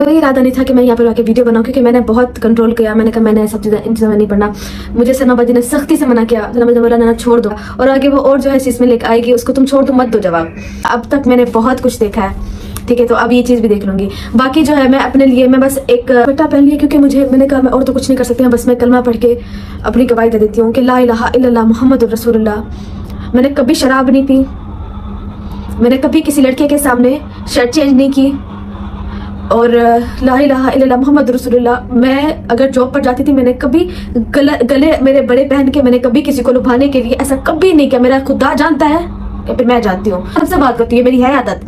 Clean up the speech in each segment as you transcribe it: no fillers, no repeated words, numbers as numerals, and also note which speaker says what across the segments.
Speaker 1: कोई इरादा नहीं था कि मैं यहाँ पर आके वीडियो बनाऊँ, क्योंकि मैंने बहुत कंट्रोल किया। मैंने कहा मैंने सब चीज़ें इन चीज़ों में नहीं पढ़ना। मुझे सनाबादी ने सख्ती से मना किया। सनाबादी ने बोला ना छोड़ दो, और आगे वो और जो है चीज़ में लेकर आएगी, उसको तुम छोड़ दो, मत दो जवाब। अब तक मैंने बहुत कुछ देखा है, ठीक है, तो अब ये चीज़ भी देख लूँगी। बाकी जो है मैं अपने लिए मैं बस एक दुपट्टा पहन लिया, क्योंकि मैंने कहा मैं और तो कुछ नहीं कर सकती हूँ, बस मैं कलमा पढ़ के अपनी गवाही दे देती हूँ कि ला इलाहा इल्लल्लाह मुहम्मदुर रसूलुल्लाह। मैंने कभी शराब नहीं पी, मैंने कभी किसी लड़के के सामने शर्ट चेंज नहीं की, और ला इलाहा इल्लल्लाह मुहम्मद रसूलुल्लाह। मैं अगर जॉब पर जाती थी, मैंने कभी गले मेरे बड़े पहन के मैंने कभी किसी को लुभाने के लिए ऐसा कभी नहीं किया। मेरा खुदा जानता है कि फिर मैं जानती हूँ, सबसे बात करती हूँ। मेरी है आदत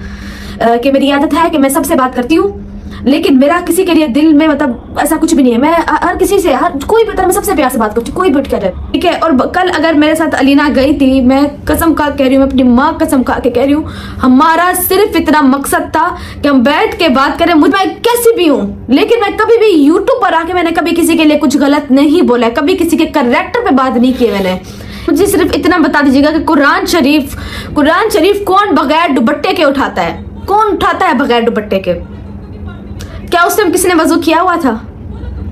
Speaker 1: कि मेरी आदत है कि मैं सबसे बात करती हूँ, लेकिन मेरा किसी के लिए दिल में मतलब ऐसा कुछ भी नहीं है। मैं हर किसी से, हर कोई भी, मैं सबसे प्यार से बात करती हूँ, कोई भी उठ कर, ठीक है। और कल अगर मेरे साथ अलीना गई थी, मैं कसम खा कह रही हूँ, मैं अपनी माँ कसम खा के कह रही हूँ, हमारा सिर्फ इतना मकसद था कि हम बैठ के बात करें। मुझ मैं कैसी भी हूँ, लेकिन मैं कभी भी यूट्यूब पर आके मैंने कभी किसी के लिए कुछ गलत नहीं बोला, कभी किसी के कैरेक्टर पे बात नहीं की मैंने। मुझे सिर्फ इतना बता दीजिएगा कि कुरान शरीफ कौन बगैर दुपट्टे के उठाता है? कौन उठाता है बगैर दुपट्टे के? क्या उस टाइम किसी ने वजू किया हुआ था?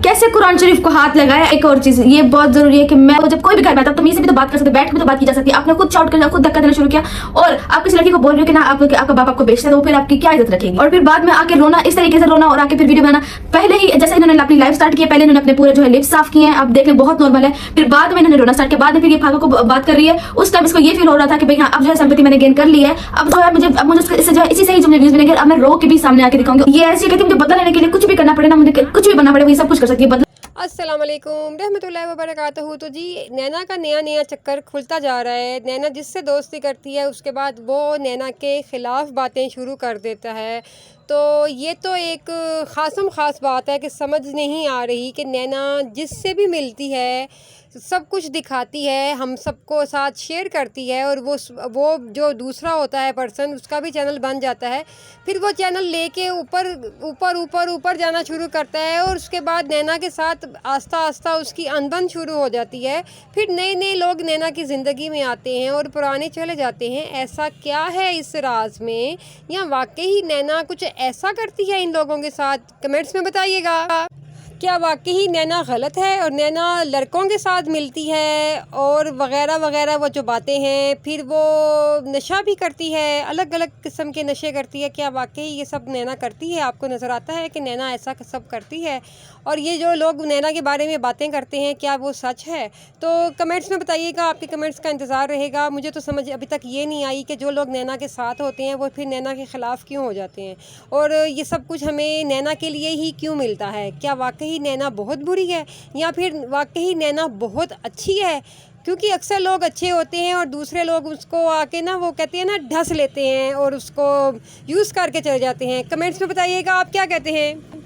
Speaker 1: कैसे कुरान शरीफ को हाथ लगाया? एक और चीज ये बहुत जरूरी है कि मैं जब कोई भी घर में आता, तो मैं से भी तो बात कर सकते, बैठ के भी तो बात की जा सकती है। आपने खुद शाउट करना, खुद धक्का देना शुरू किया, और आप किसी लड़की को बोल रहे हो कि ना आपका बाप आपको बेचता है, तो फिर आपकी क्या इज्जत रखेगी? और फिर बाद में आके रोना, इस तरीके से रोना, और आके फिर वीडियो बनाना। पहले ही जैसे इन्होंने अपनी लाइफ स्टार्ट की है, पहले इन्होंने अपने पूरे जो है लिप्स साफ किए हैं, आप देख लें बहुत नॉर्मल है। फिर बाद में इन्होंने रोना स्टार्ट किया, बाद में फिर ये फागा को बात कर रही है। उस टाइम इसको ये फील हो रहा था कि भाई हाँ अब जो है संपत्ति मैंने गेन कर ली है, अब जो है मुझे इससे जो है इसी से ही जो व्यूज मिलेंगे। अब मैं रो के भी सामने आके दिखाऊंगी। ये ऐसी कहती है मुझे बदला लेने के लिए कुछ भी करना पड़े ना, मुझे कुछ भी बनना पड़े, वो सब कुछ कर सकती है।
Speaker 2: अस्सलाम वालेकुम रहमतुल्लाहि व बरकातहू। तो जी नैना का नया चक्कर खुलता जा रहा है। नैना जिससे दोस्ती करती है, उसके बाद वो नैना के ख़िलाफ़ बातें शुरू कर देता है। तो ये तो एक ख़ास बात है कि समझ नहीं आ रही कि नैना जिससे भी मिलती है सब कुछ दिखाती है, हम सबको साथ शेयर करती है, और वो जो दूसरा होता है पर्सन, उसका भी चैनल बन जाता है। फिर वो चैनल लेके ऊपर जाना शुरू करता है, और उसके बाद नैना के साथ आस्ता आस्ता उसकी अनबन शुरू हो जाती है। फिर नए लोग नैना की ज़िंदगी में आते हैं और पुराने चले जाते हैं। ऐसा क्या है इस राज में, या वाकई नैना कुछ ऐसा करती है इन लोगों के साथ? कमेंट्स में बताइएगा। क्या वाकई ही नैना गलत है और नैना लड़कों के साथ मिलती है और वगैरह वो जो बातें हैं? फिर वो नशा भी करती है, अलग अलग किस्म के नशे करती है। क्या वाकई ये सब नैना करती है? आपको नज़र आता है कि नैना ऐसा सब करती है? और ये जो लोग नैना के बारे में बातें करते हैं, क्या वो सच है? तो कमेंट्स में बताइएगा, आपके कमेंट्स का इंतज़ार रहेगा। मुझे तो समझ अभी तक ये नहीं आई कि जो लोग नैना के साथ होते हैं वो फिर नैना के ख़िलाफ़ क्यों हो जाते हैं, और ये सब कुछ हमें नैना के लिए ही क्यों मिलता है? क्या वाकई नैना बहुत बुरी है, या फिर वाकई नैना बहुत अच्छी है? क्योंकि अक्सर लोग अच्छे होते हैं और दूसरे लोग उसको आके ना, वो कहते हैं ना, ढस लेते हैं और उसको यूज़ करके चले जाते हैं। कमेंट्स में बताइएगा आप क्या कहते हैं।